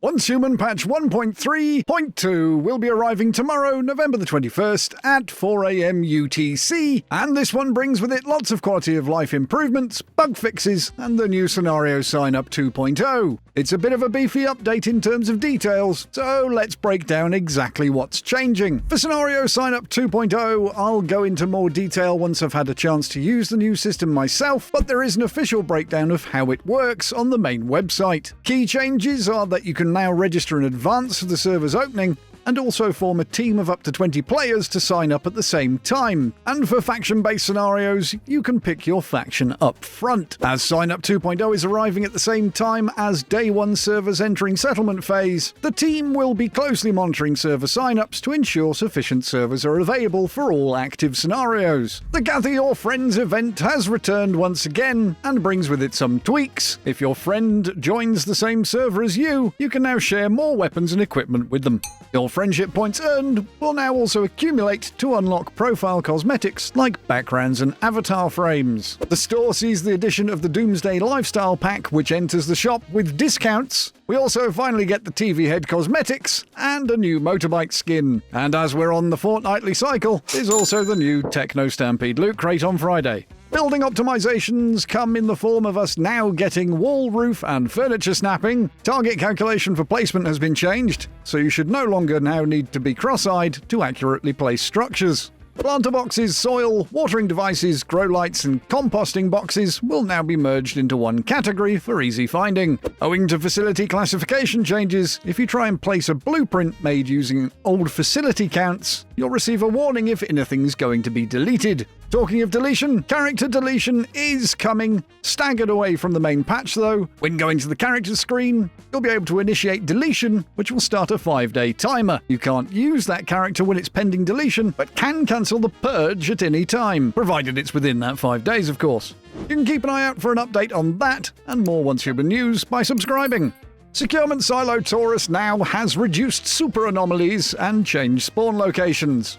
OnceHuman patch 1.3.2 will be arriving tomorrow, November the 21st at 4 AM UTC, and this one brings with it lots of quality of life improvements, bug fixes, and the new scenario sign-up 2.0. It's a bit of a beefy update in terms of details, so let's break down exactly what's changing. For scenario sign-up 2.0, I'll go into more detail once I've had a chance to use the new system myself, but there is an official breakdown of how it works on the main website. Key changes are that you can now register in advance for the server's opening, and also form a team of up to 20 players to sign up at the same time. And for faction-based scenarios, you can pick your faction up front. As Sign-Up 2.0 is arriving at the same time as Day 1 servers entering settlement phase, the team will be closely monitoring server sign-ups to ensure sufficient servers are available for all active scenarios. The Gather Your Friends event has returned once again, and brings with it some tweaks. If your friend joins the same server as you can now share more weapons and equipment with them. Your friendship points earned will now also accumulate to unlock profile cosmetics like backgrounds and avatar frames. The store sees the addition of the Doomsday Lifestyle Pack, which enters the shop with discounts. We also finally get the TV head cosmetics and a new motorbike skin. And as we're on the fortnightly cycle, there's also the new Techno Stampede loot crate on Friday. Building optimisations come in the form of us now getting wall, roof and furniture snapping. Target calculation for placement has been changed, so you should no longer now need to be cross-eyed to accurately place structures. Planter boxes, soil, watering devices, grow lights and composting boxes will now be merged into one category for easy finding. Owing to facility classification changes, if you try and place a blueprint made using old facility counts, you'll receive a warning if anything's going to be deleted. Talking of deletion, character deletion is coming, staggered away from the main patch though. When going to the character screen, you'll be able to initiate deletion, which will start a 5-day timer. You can't use that character when it's pending deletion, but can cancel the purge at any time, provided it's within that 5 days, of course. You can keep an eye out for an update on that and more OnceHuman news by subscribing. Securement Silo Taurus now has reduced super anomalies and changed spawn locations.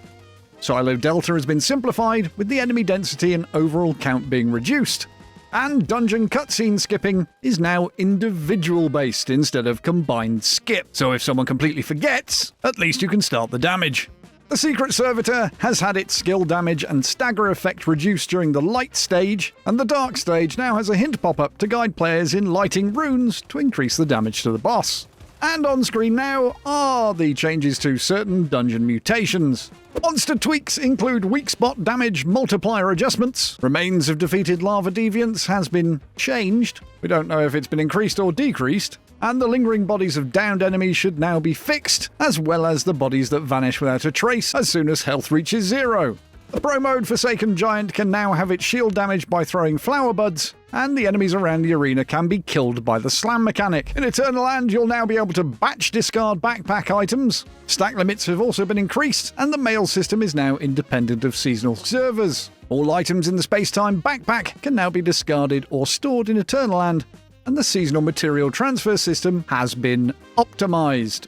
Silo Delta has been simplified, with the enemy density and overall count being reduced. And dungeon cutscene skipping is now individual based instead of combined skip, so if someone completely forgets, at least you can start the damage. The Secret Servitor has had its skill damage and stagger effect reduced during the light stage, and the dark stage now has a hint pop-up to guide players in lighting runes to increase the damage to the boss. And on screen now are the changes to certain dungeon mutations. Monster tweaks include weak spot damage multiplier adjustments. Remains of defeated lava deviants has been changed. We don't know if it's been increased or decreased. And the lingering bodies of downed enemies should now be fixed, as well as the bodies that vanish without a trace as soon as health reaches 0. The Pro Mode Forsaken Giant can now have its shield damaged by throwing flower buds, and the enemies around the arena can be killed by the slam mechanic. In Eternaland, you'll now be able to batch discard backpack items. Stack limits have also been increased, and the mail system is now independent of seasonal servers. All items in the space-time backpack can now be discarded or stored in Eternaland, and the seasonal material transfer system has been optimized.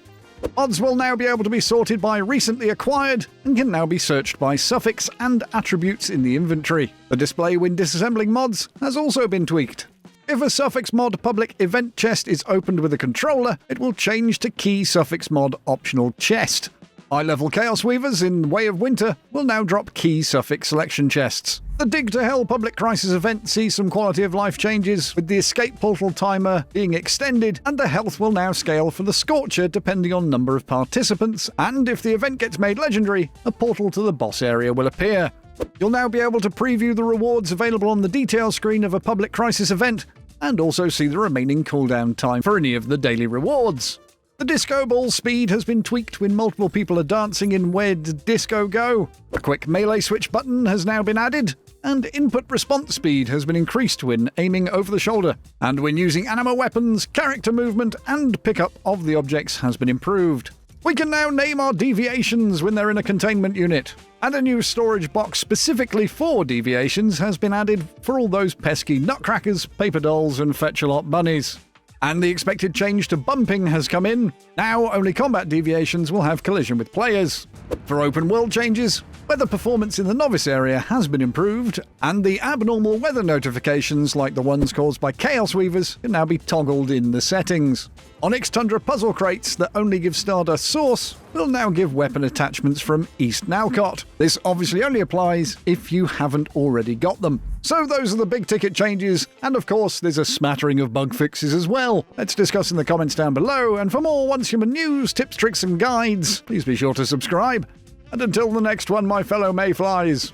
Mods will now be able to be sorted by recently acquired and can now be searched by suffix and attributes in the inventory. The display when disassembling mods has also been tweaked. If a suffix mod public event chest is opened with a controller, it will change to key suffix mod optional chest. High-level Chaos Weavers in Way of Winter will now drop key suffix selection chests. The Dig to Hell Public Crisis event sees some quality of life changes, with the escape portal timer being extended, and the health will now scale for the Scorcher depending on number of participants, and if the event gets made legendary, a portal to the boss area will appear. You'll now be able to preview the rewards available on the detail screen of a Public Crisis event, and also see the remaining cooldown time for any of the daily rewards. The disco ball speed has been tweaked when multiple people are dancing in Where Did Disco Go? A quick melee switch button has now been added, and input response speed has been increased when aiming over the shoulder. And when using anima weapons, character movement and pickup of the objects has been improved. We can now name our deviations when they're in a containment unit. And a new storage box specifically for deviations has been added for all those pesky nutcrackers, paper dolls and fetch-a-lot bunnies. And the expected change to bumping has come in. Now only combat deviations will have collision with players. For open world changes, weather performance in the novice area has been improved, and the abnormal weather notifications like the ones caused by Chaos Weavers can now be toggled in the settings. Onyx Tundra puzzle crates that only give Stardust Source will now give weapon attachments from East Nowcott. This obviously only applies if you haven't already got them. So those are the big ticket changes, and of course there's a smattering of bug fixes as well. Let's discuss in the comments down below, and for more OnceHuman news, tips, tricks and guides, please be sure to subscribe. And until the next one, my fellow mayflies,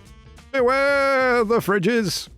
beware the fridges.